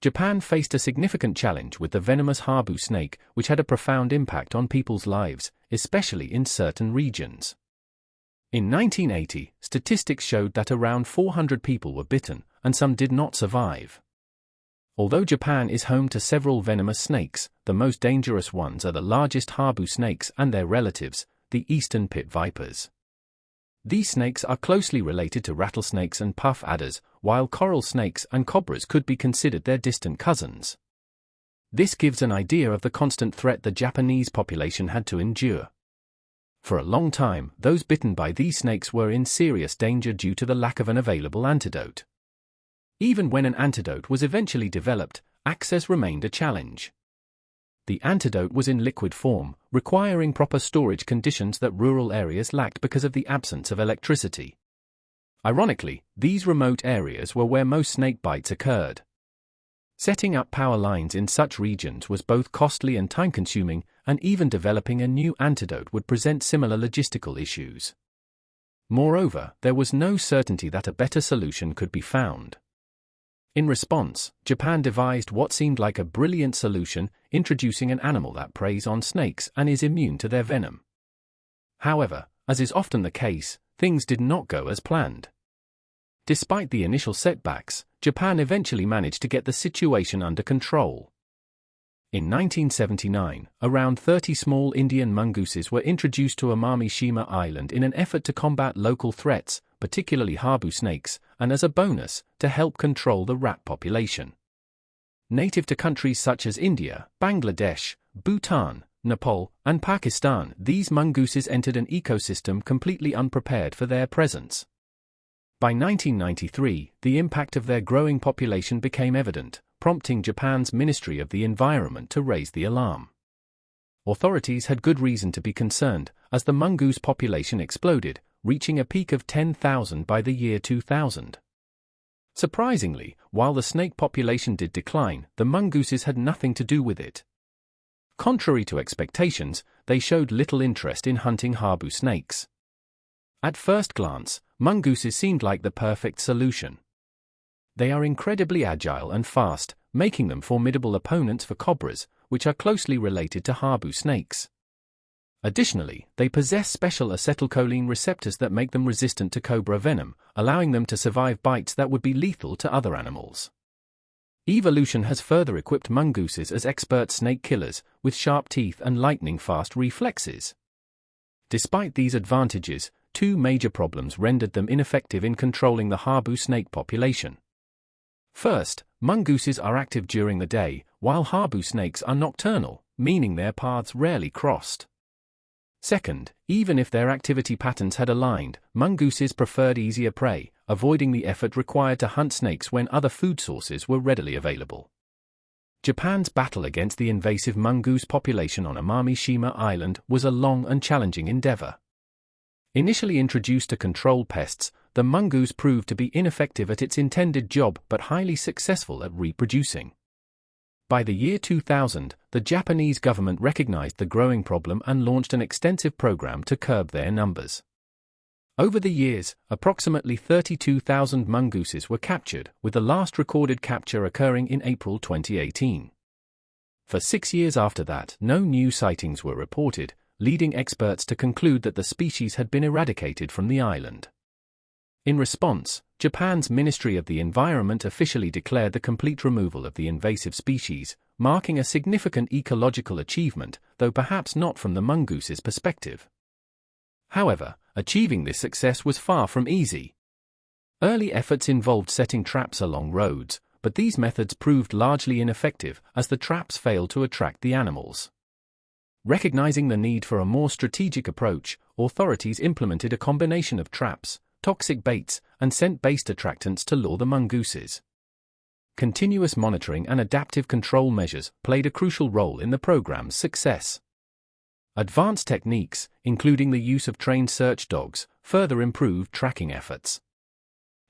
Japan faced a significant challenge with the venomous habu snake, which had a profound impact on people's lives, especially in certain regions. In 1980, statistics showed that around 400 people were bitten, and some did not survive. Although Japan is home to several venomous snakes, the most dangerous ones are the largest habu snakes and their relatives, the eastern pit vipers. These snakes are closely related to rattlesnakes and puff adders, while coral snakes and cobras could be considered their distant cousins. This gives an idea of the constant threat the Japanese population had to endure. For a long time, those bitten by these snakes were in serious danger due to the lack of an available antidote. Even when an antidote was eventually developed, access remained a challenge. The antidote was in liquid form, requiring proper storage conditions that rural areas lacked because of the absence of electricity. Ironically, these remote areas were where most snake bites occurred. Setting up power lines in such regions was both costly and time-consuming, and even developing a new antidote would present similar logistical issues. Moreover, there was no certainty that a better solution could be found. In response, Japan devised what seemed like a brilliant solution, introducing an animal that preys on snakes and is immune to their venom. However, as is often the case, things did not go as planned. Despite the initial setbacks, Japan eventually managed to get the situation under control. In 1979, around 30 small Indian mongooses were introduced to Amami-Shima Island in an effort to combat local threats, particularly habu snakes, and as a bonus, to help control the rat population. Native to countries such as India, Bangladesh, Bhutan, Nepal, and Pakistan, these mongooses entered an ecosystem completely unprepared for their presence. By 1993, the impact of their growing population became evident, prompting Japan's Ministry of the Environment to raise the alarm. Authorities had good reason to be concerned, as the mongoose population exploded, reaching a peak of 10,000 by the year 2000. Surprisingly, while the snake population did decline, the mongooses had nothing to do with it. Contrary to expectations, they showed little interest in hunting habu snakes. At first glance, mongooses seemed like the perfect solution. They are incredibly agile and fast, making them formidable opponents for cobras, which are closely related to habu snakes. Additionally, they possess special acetylcholine receptors that make them resistant to cobra venom, allowing them to survive bites that would be lethal to other animals. Evolution has further equipped mongooses as expert snake killers, with sharp teeth and lightning-fast reflexes. Despite these advantages, two major problems rendered them ineffective in controlling the habu snake population. First, mongooses are active during the day, while habu snakes are nocturnal, meaning their paths rarely crossed. Second, even if their activity patterns had aligned, mongooses preferred easier prey, avoiding the effort required to hunt snakes when other food sources were readily available. Japan's battle against the invasive mongoose population on Amami-Shima Island was a long and challenging endeavor. Initially introduced to control pests, the mongoose proved to be ineffective at its intended job but highly successful at reproducing. By the year 2000, the Japanese government recognized the growing problem and launched an extensive program to curb their numbers. Over the years, approximately 32,000 mongooses were captured, with the last recorded capture occurring in April 2018. For 6 years after that, no new sightings were reported, leading experts to conclude that the species had been eradicated from the island. In response, Japan's Ministry of the Environment officially declared the complete removal of the invasive species, marking a significant ecological achievement, though perhaps not from the mongoose's perspective. However, achieving this success was far from easy. Early efforts involved setting traps along roads, but these methods proved largely ineffective as the traps failed to attract the animals. Recognizing the need for a more strategic approach, authorities implemented a combination of traps, toxic baits, and scent-based attractants to lure the mongooses. Continuous monitoring and adaptive control measures played a crucial role in the program's success. Advanced techniques, including the use of trained search dogs, further improved tracking efforts.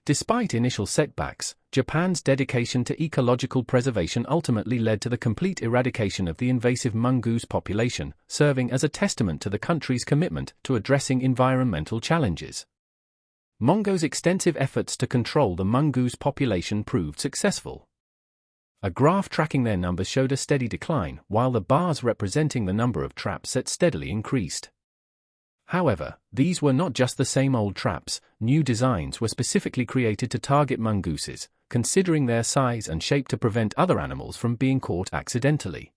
Despite initial setbacks, Japan's dedication to ecological preservation ultimately led to the complete eradication of the invasive mongoose population, serving as a testament to the country's commitment to addressing environmental challenges. Mongo's extensive efforts to control the mongoose population proved successful. A graph tracking their numbers showed a steady decline, while the bars representing the number of traps set steadily increased. However, these were not just the same old traps. New designs were specifically created to target mongooses, considering their size and shape to prevent other animals from being caught accidentally.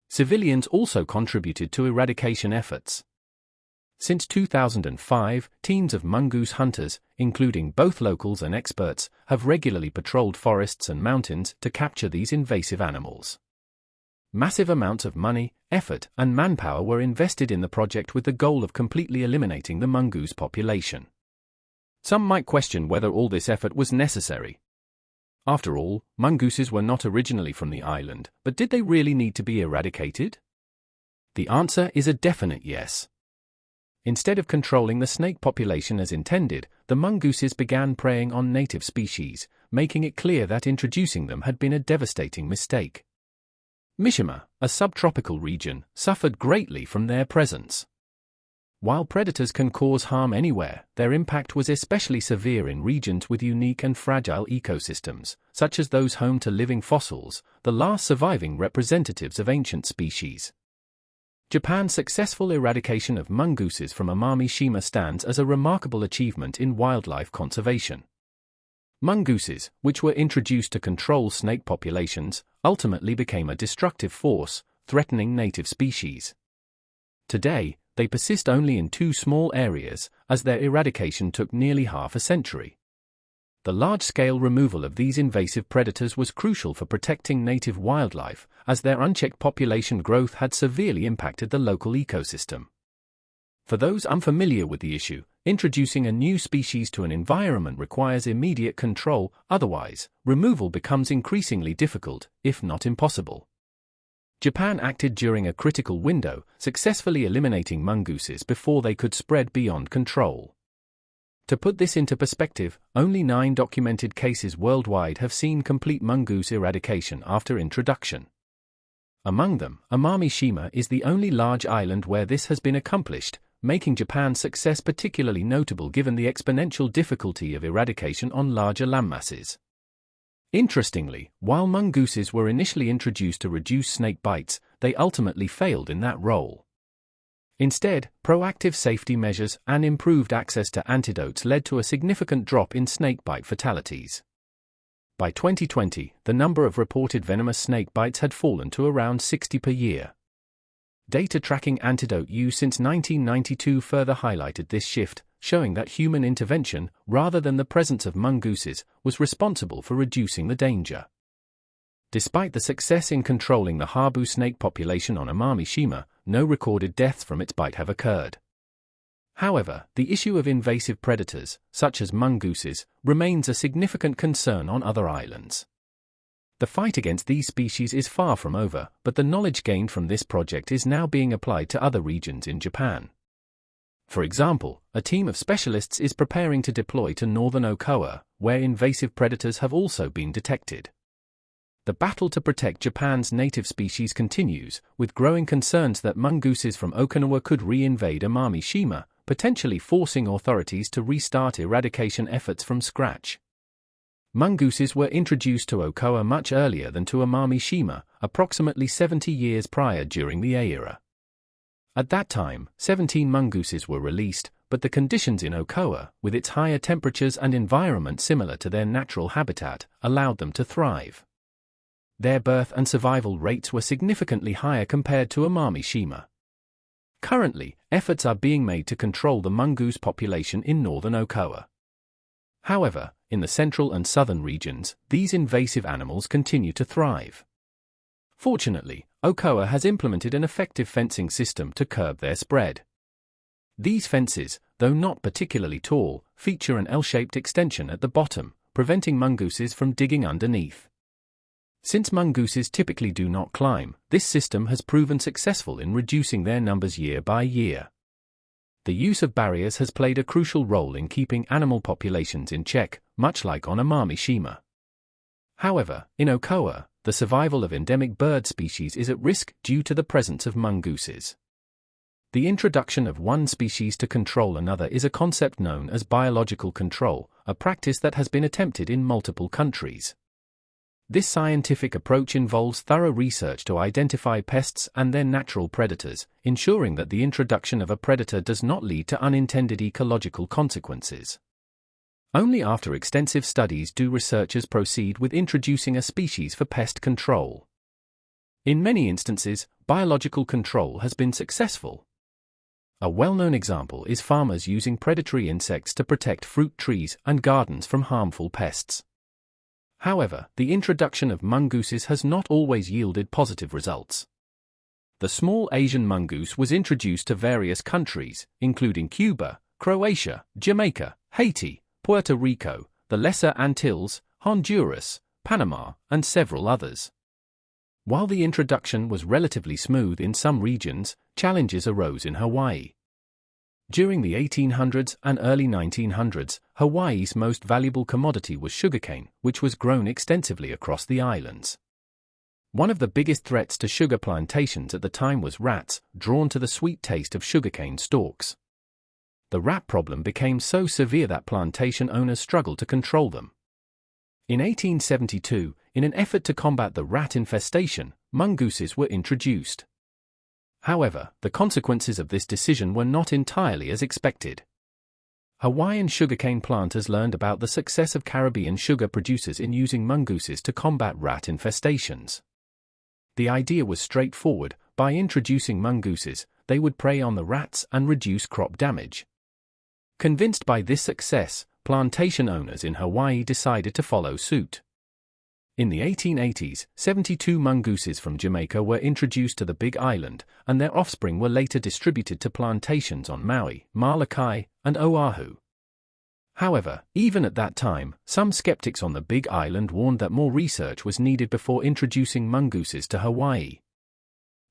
Civilians also contributed to eradication efforts. Since 2005, teams of mongoose hunters, including both locals and experts, have regularly patrolled forests and mountains to capture these invasive animals. Massive amounts of money, effort, and manpower were invested in the project with the goal of completely eliminating the mongoose population. Some might question whether all this effort was necessary. After all, mongooses were not originally from the island, but did they really need to be eradicated? The answer is a definite yes. Instead of controlling the snake population as intended, the mongooses began preying on native species, making it clear that introducing them had been a devastating mistake. Mishima, a subtropical region, suffered greatly from their presence. While predators can cause harm anywhere, their impact was especially severe in regions with unique and fragile ecosystems, such as those home to living fossils, the last surviving representatives of ancient species. Japan's successful eradication of mongooses from Amami-shima stands as a remarkable achievement in wildlife conservation. Mongooses, which were introduced to control snake populations, ultimately became a destructive force, threatening native species. Today, they persist only in 2 small areas, as their eradication took nearly half a century. The large-scale removal of these invasive predators was crucial for protecting native wildlife, as their unchecked population growth had severely impacted the local ecosystem. For those unfamiliar with the issue, introducing a new species to an environment requires immediate control, otherwise, removal becomes increasingly difficult, if not impossible. Japan acted during a critical window, successfully eliminating mongooses before they could spread beyond control. To put this into perspective, only 9 documented cases worldwide have seen complete mongoose eradication after introduction. Among them, Amami-shima is the only large island where this has been accomplished, making Japan's success particularly notable given the exponential difficulty of eradication on larger landmasses. Interestingly, while mongooses were initially introduced to reduce snake bites, they ultimately failed in that role. Instead, proactive safety measures and improved access to antidotes led to a significant drop in snakebite fatalities. By 2020, the number of reported venomous snake bites had fallen to around 60 per year. Data tracking antidote use since 1992 further highlighted this shift, showing that human intervention, rather than the presence of mongooses, was responsible for reducing the danger. Despite the success in controlling the habu snake population on Amami-shima, no recorded deaths from its bite have occurred. However, the issue of invasive predators, such as mongooses, remains a significant concern on other islands. The fight against these species is far from over, but the knowledge gained from this project is now being applied to other regions in Japan. For example, a team of specialists is preparing to deploy to northern Okoa, where invasive predators have also been detected. The battle to protect Japan's native species continues, with growing concerns that mongooses from Okinawa could re-invade Amami-shima, potentially forcing authorities to restart eradication efforts from scratch. Mongooses were introduced to Okoa much earlier than to Amami-shima, approximately 70 years prior during the Ei era. At that time, 17 mongooses were released, but the conditions in Okoa, with its higher temperatures and environment similar to their natural habitat, allowed them to thrive. Their birth and survival rates were significantly higher compared to Amami-shima. Currently, efforts are being made to control the mongoose population in northern Okoa. However, in the central and southern regions, these invasive animals continue to thrive. Fortunately, Okoa has implemented an effective fencing system to curb their spread. These fences, though not particularly tall, feature an L-shaped extension at the bottom, preventing mongooses from digging underneath. Since mongooses typically do not climb, this system has proven successful in reducing their numbers year by year. The use of barriers has played a crucial role in keeping animal populations in check, much like on Amami-shima. However, in Okoa, the survival of endemic bird species is at risk due to the presence of mongooses. The introduction of one species to control another is a concept known as biological control, a practice that has been attempted in multiple countries. This scientific approach involves thorough research to identify pests and their natural predators, ensuring that the introduction of a predator does not lead to unintended ecological consequences. Only after extensive studies do researchers proceed with introducing a species for pest control. In many instances, biological control has been successful. A well-known example is farmers using predatory insects to protect fruit trees and gardens from harmful pests. However, the introduction of mongooses has not always yielded positive results. The small Asian mongoose was introduced to various countries, including Cuba, Croatia, Jamaica, Haiti, Puerto Rico, the Lesser Antilles, Honduras, Panama, and several others. While the introduction was relatively smooth in some regions, challenges arose in Hawaii. During the 1800s and early 1900s, Hawaii's most valuable commodity was sugarcane, which was grown extensively across the islands. One of the biggest threats to sugar plantations at the time was rats, drawn to the sweet taste of sugarcane stalks. The rat problem became so severe that plantation owners struggled to control them. In 1872, in an effort to combat the rat infestation, mongooses were introduced. However, the consequences of this decision were not entirely as expected. Hawaiian sugarcane planters learned about the success of Caribbean sugar producers in using mongooses to combat rat infestations. The idea was straightforward: by introducing mongooses, they would prey on the rats and reduce crop damage. Convinced by this success, plantation owners in Hawaii decided to follow suit. In the 1880s, 72 mongooses from Jamaica were introduced to the Big Island, and their offspring were later distributed to plantations on Maui, Molokai, and Oahu. However, even at that time, some skeptics on the Big Island warned that more research was needed before introducing mongooses to Hawaii.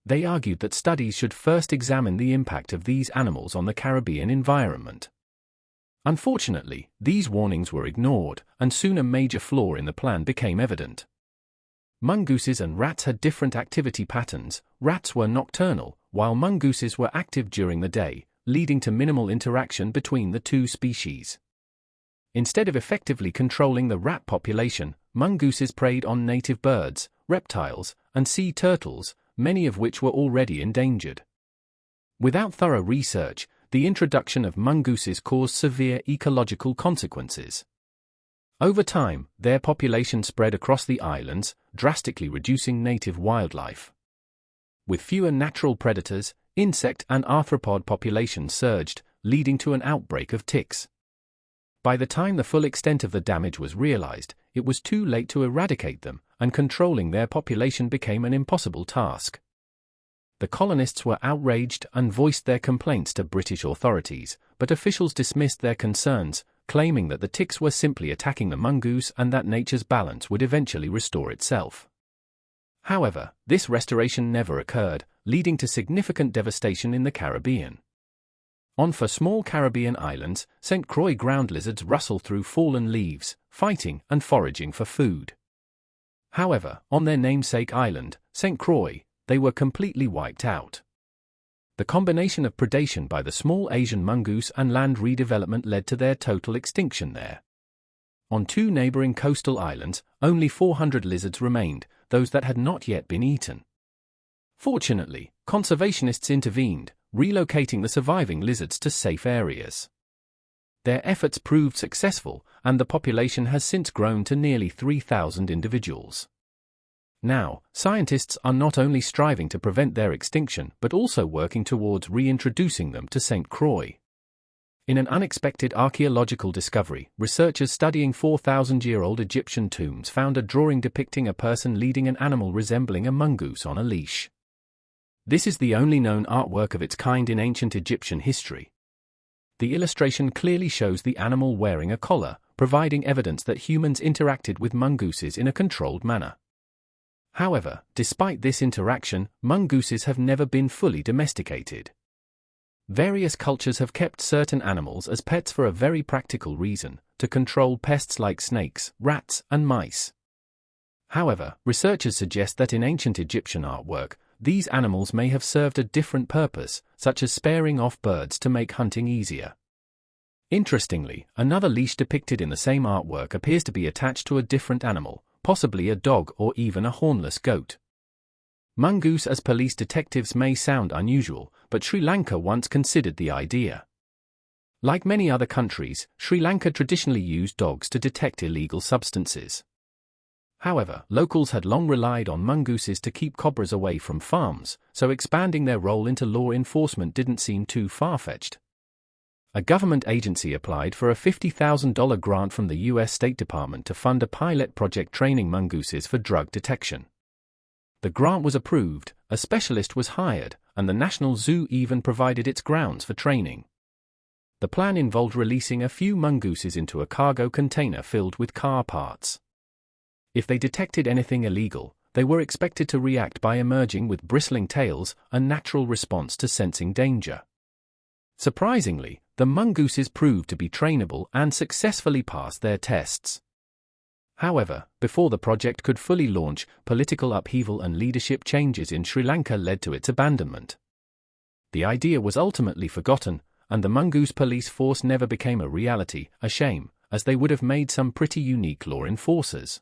They argued that studies should first examine the impact of these animals on the Caribbean environment. Unfortunately, these warnings were ignored, and soon a major flaw in the plan became evident. Mongooses and rats had different activity patterns. Rats were nocturnal, while mongooses were active during the day, leading to minimal interaction between the two species. Instead of effectively controlling the rat population, mongooses preyed on native birds, reptiles, and sea turtles, many of which were already endangered. Without thorough research, the introduction of mongooses caused severe ecological consequences. Over time, their population spread across the islands, drastically reducing native wildlife. With fewer natural predators, insect and arthropod populations surged, leading to an outbreak of ticks. By the time the full extent of the damage was realized, it was too late to eradicate them, and controlling their population became an impossible task. The colonists were outraged and voiced their complaints to British authorities, but officials dismissed their concerns, claiming that the ticks were simply attacking the mongoose and that nature's balance would eventually restore itself. However, this restoration never occurred, leading to significant devastation in the Caribbean. On 4 small Caribbean islands, St. Croix ground lizards rustle through fallen leaves, fighting and foraging for food. However, on their namesake island, St. Croix, they were completely wiped out. The combination of predation by the small Asian mongoose and land redevelopment led to their total extinction there. On 2 neighboring coastal islands, only 400 lizards remained, those that had not yet been eaten. Fortunately, conservationists intervened, relocating the surviving lizards to safe areas. Their efforts proved successful, and the population has since grown to nearly 3,000 individuals. Now, scientists are not only striving to prevent their extinction but also working towards reintroducing them to St. Croix. In an unexpected archaeological discovery, researchers studying 4,000-year-old Egyptian tombs found a drawing depicting a person leading an animal resembling a mongoose on a leash. This is the only known artwork of its kind in ancient Egyptian history. The illustration clearly shows the animal wearing a collar, providing evidence that humans interacted with mongooses in a controlled manner. However, despite this interaction, mongooses have never been fully domesticated. Various cultures have kept certain animals as pets for a very practical reason: to control pests like snakes, rats, and mice. However, researchers suggest that in ancient Egyptian artwork, these animals may have served a different purpose, such as sparing off birds to make hunting easier. Interestingly, another leash depicted in the same artwork appears to be attached to a different animal, possibly a dog or even a hornless goat. Mongoose as police detectives may sound unusual, but Sri Lanka once considered the idea. Like many other countries, Sri Lanka traditionally used dogs to detect illegal substances. However, locals had long relied on mongooses to keep cobras away from farms, so expanding their role into law enforcement didn't seem too far-fetched. A government agency applied for a $50,000 grant from the U.S. State Department to fund a pilot project training mongooses for drug detection. The grant was approved, a specialist was hired, and the National Zoo even provided its grounds for training. The plan involved releasing a few mongooses into a cargo container filled with car parts. If they detected anything illegal, they were expected to react by emerging with bristling tails, a natural response to sensing danger. Surprisingly, the mongooses proved to be trainable and successfully passed their tests. However, before the project could fully launch, political upheaval and leadership changes in Sri Lanka led to its abandonment. The idea was ultimately forgotten, and the mongoose police force never became a reality, a shame, as they would have made some pretty unique law enforcers.